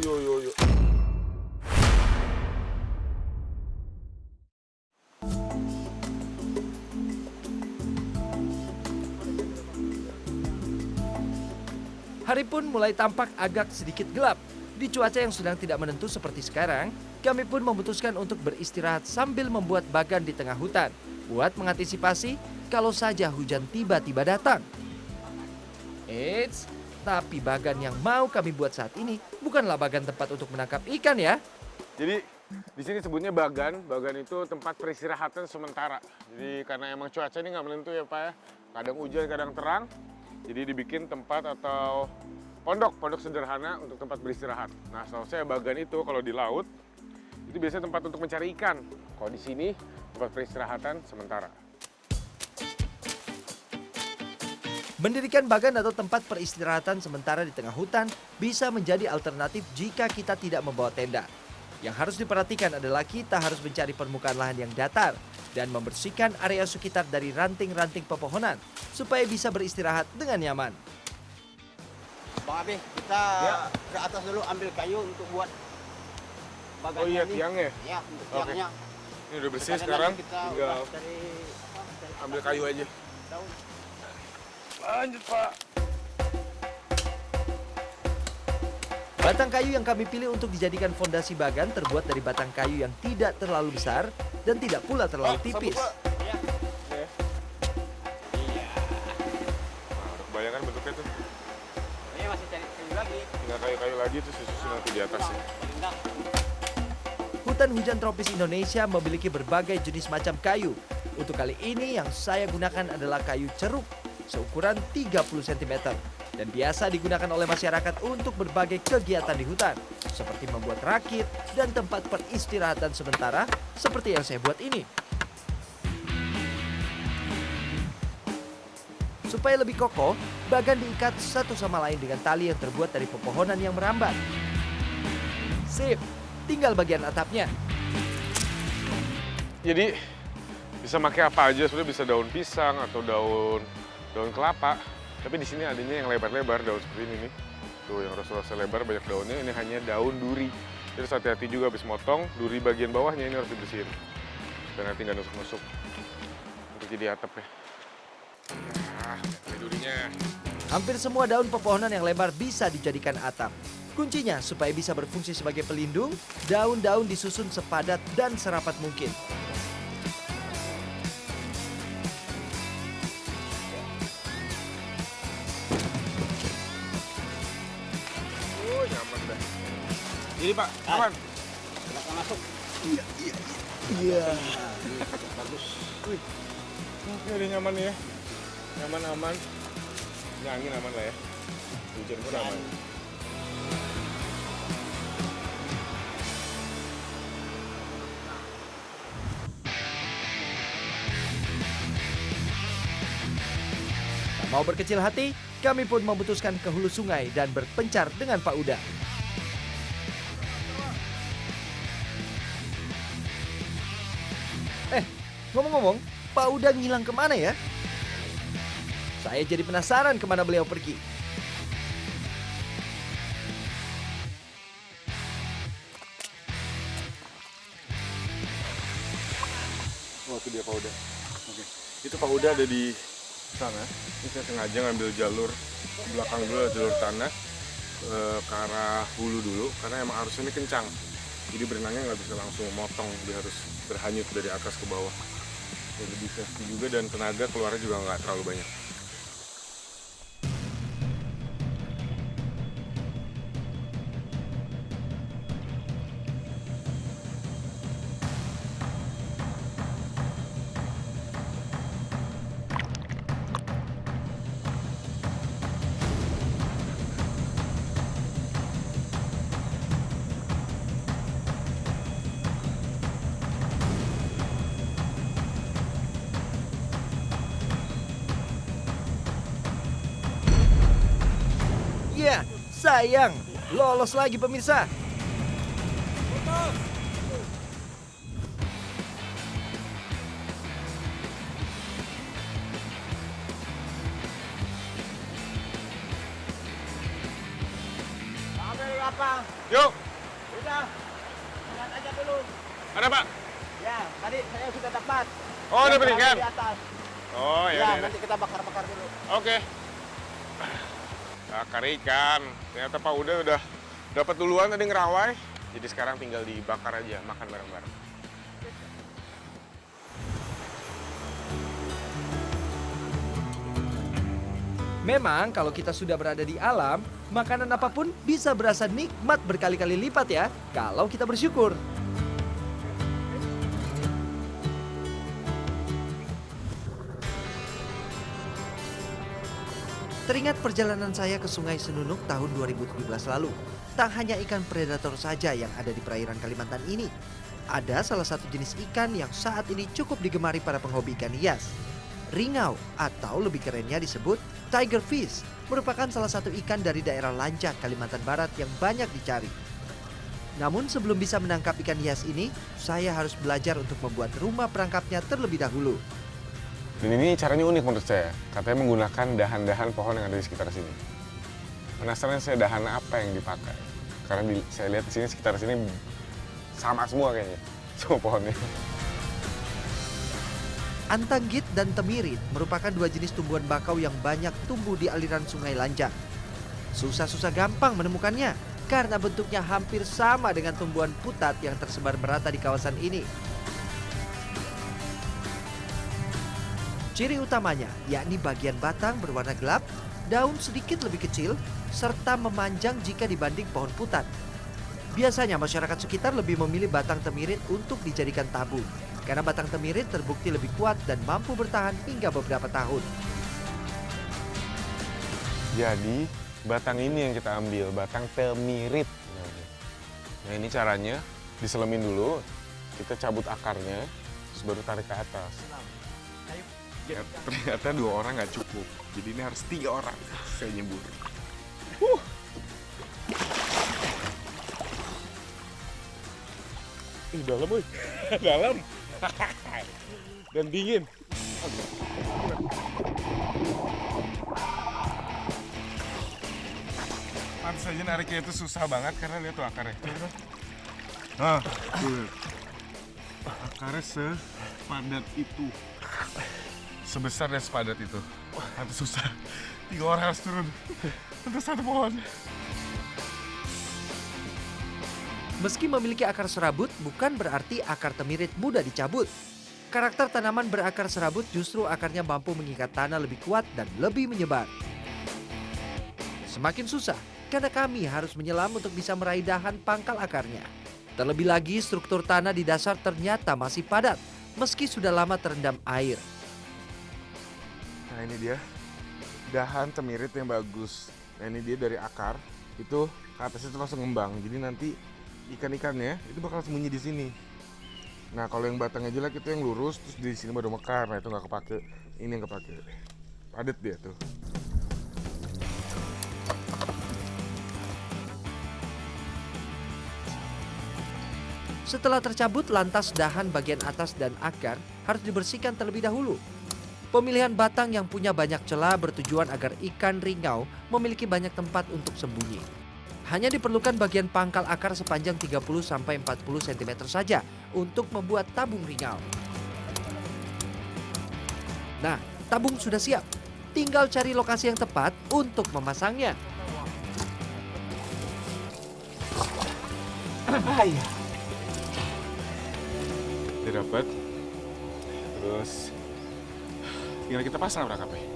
yo, yo, yo. Hari pun mulai tampak agak sedikit gelap. Di cuaca yang sedang tidak menentu seperti sekarang, kami pun memutuskan untuk beristirahat sambil membuat bagan di tengah hutan, buat mengantisipasi kalau saja hujan tiba-tiba datang. Eits, tapi bagan yang mau kami buat saat ini bukanlah bagan tempat untuk menangkap ikan ya. Jadi di sini sebutnya bagan. Bagan itu tempat peristirahatan sementara. Jadi karena emang cuaca ini nggak menentu ya Pak ya. Kadang hujan, kadang terang. Jadi dibikin tempat atau pondok sederhana untuk tempat beristirahat. Nah, setahu saya bagan itu kalau di laut itu biasanya tempat untuk mencari ikan. Kalau di sini tempat peristirahatan sementara. Mendirikan bagan atau tempat peristirahatan sementara di tengah hutan bisa menjadi alternatif jika kita tidak membawa tenda. Yang harus diperhatikan adalah kita harus mencari permukaan lahan yang datar dan membersihkan area sekitar dari ranting-ranting pepohonan supaya bisa beristirahat dengan nyaman. Bang Abi, kita ke atas dulu ambil kayu untuk buat bagannya. Oh iya, ini. tiangnya? Iya, untuk Oke. tiangnya. Ini udah bersih Kadang-kadang sekarang, kita tinggal udah dari ambil kayu aja. daun. Lanjut Pak. Batang kayu yang kami pilih untuk dijadikan fondasi bagan terbuat dari batang kayu yang tidak terlalu besar dan tidak pula terlalu tipis. Iya. Ya. Iya. Nah, udah kebayang kan bentuknya tuh. Ini masih cari kayu lagi. Tinggal kayu-kayu lagi tuh susun nanti di atasnya. Indah. Hutan hujan tropis Indonesia memiliki berbagai jenis macam kayu. Untuk kali ini yang saya gunakan adalah kayu ceruk seukuran 30 cm dan biasa digunakan oleh masyarakat untuk berbagai kegiatan di hutan seperti membuat rakit dan tempat peristirahatan sementara seperti yang saya buat ini. Supaya lebih kokoh, bagan diikat satu sama lain dengan tali yang terbuat dari pepohonan yang merambat. Sip, tinggal bagian atapnya. Jadi bisa pakai apa aja, sebenarnya bisa daun pisang atau daun kelapa. Tapi di sini adanya yang lebar-lebar, daun seperti ini nih. Tuh yang rasa-rasa lebar banyak daunnya, ini hanya daun duri. Jadi harus hati-hati juga habis motong, duri bagian bawahnya ini harus dibersihin. Dan nanti nggak nusuk-nusuk. Untuk jadi atap ya. Nah, ini durinya. Hampir semua daun pepohonan yang lebar bisa dijadikan atap. Kuncinya supaya bisa berfungsi sebagai pelindung, daun-daun disusun sepadat dan serapat mungkin. Oh, nyaman dah. Jadi Pak, aman? Silakan masuk. Iya. Bagus. Wih, oke udah nyaman nih ya. Nyaman, aman. Ini angin aman lah ya. Hujan pun aman. Tak mau berkecil hati, kami pun memutuskan ke hulu sungai dan berpencar dengan Pak Uda. Ngomong-ngomong, Pak Uda ngilang kemana ya? Saya jadi penasaran kemana beliau pergi. Oh, itu dia Pak Uda. Oke. Itu Pak Uda ada di sana. Ini saya sengaja ngambil jalur belakang dulu, jalur tanah ke arah hulu dulu, karena emang arusnya ini kencang. Jadi berenangnya nggak bisa langsung motong, dia harus berhanyut dari atas ke bawah. Ya, lebih safety juga dan tenaga keluarnya juga nggak terlalu banyak. Ya, sayang. Lolos lagi pemirsa. apa? Yuk, Udah. Lihat aja dulu. ada Pak? Ya, tadi saya sudah dapat. Oh, Yang dapat berada ikan. Di atas. Oh, Ya, ya, nanti kita bakar-bakar dulu. Oke. Bakar ikan. Ternyata Pak udah dapat duluan tadi ngerawai. Jadi sekarang tinggal dibakar aja, makan bareng-bareng. Memang kalau kita sudah berada di alam, makanan apapun bisa berasa nikmat berkali-kali lipat ya, kalau kita bersyukur. Teringat perjalanan saya ke Sungai Senunuk tahun 2017 lalu. Tak hanya ikan predator saja yang ada di perairan Kalimantan ini. Ada salah satu jenis ikan yang saat ini cukup digemari para penghobi ikan hias. Ringau atau lebih kerennya disebut tiger fish merupakan salah satu ikan dari daerah Lancak, Kalimantan Barat yang banyak dicari. Namun sebelum bisa menangkap ikan hias ini, saya harus belajar untuk membuat rumah perangkapnya terlebih dahulu. Dan ini caranya unik menurut saya. Katanya menggunakan dahan-dahan pohon yang ada di sekitar sini. Penasaran saya dahan apa yang dipakai. Karena saya lihat di sini sekitar sini sama semua kayaknya, semua pohonnya. Antanggit dan temirit merupakan dua jenis tumbuhan bakau yang banyak tumbuh di aliran Sungai Lancak. Susah-susah gampang menemukannya karena bentuknya hampir sama dengan tumbuhan putat yang tersebar merata di kawasan ini. Ciri utamanya yakni bagian batang berwarna gelap, daun sedikit lebih kecil, serta memanjang jika dibanding pohon putat. Biasanya masyarakat sekitar lebih memilih batang temirit untuk dijadikan tabung, karena batang temirit terbukti lebih kuat dan mampu bertahan hingga beberapa tahun. Jadi batang ini yang kita ambil, batang temirit. Nah ini caranya, diselemin dulu, kita cabut akarnya, terus baru tarik ke atas. Ya, ternyata 2 orang nggak cukup, jadi ini harus 3 orang. Saya nyebur. Dalam, boy. Dalam. Dan dingin. Pantes aja nariknya itu susah banget karena lihat tuh akarnya. Nah, tuh. Akarnya sepadat itu. Sebesar dan sepadat itu. Pantes susah. 3 orang harus turun untuk 1 pohon. Meski memiliki akar serabut, bukan berarti akar temirit mudah dicabut. Karakter tanaman berakar serabut justru akarnya mampu mengikat tanah lebih kuat dan lebih menyebar. Semakin susah, karena kami harus menyelam untuk bisa meraih dahan pangkal akarnya. Terlebih lagi, struktur tanah di dasar ternyata masih padat, meski sudah lama terendam air. Nah ini dia, dahan temirit yang bagus. Nah ini dia dari akar, itu ke atasnya itu langsung ngembang. Jadi nanti ikan-ikannya itu bakal sembunyi di sini. Nah kalau yang batangnya jelek itu yang lurus, terus di sini baru mekar. Nah itu nggak kepake, ini yang kepake. Padat dia tuh. Setelah tercabut, lantas dahan bagian atas dan akar harus dibersihkan terlebih dahulu. Pemilihan batang yang punya banyak celah bertujuan agar ikan ringau memiliki banyak tempat untuk sembunyi. Hanya diperlukan bagian pangkal akar sepanjang 30-40 cm saja untuk membuat tabung ringau. Nah, tabung sudah siap. Tinggal cari lokasi yang tepat untuk memasangnya. Dia dapat, terus tinggal kita pasang perangkapnya.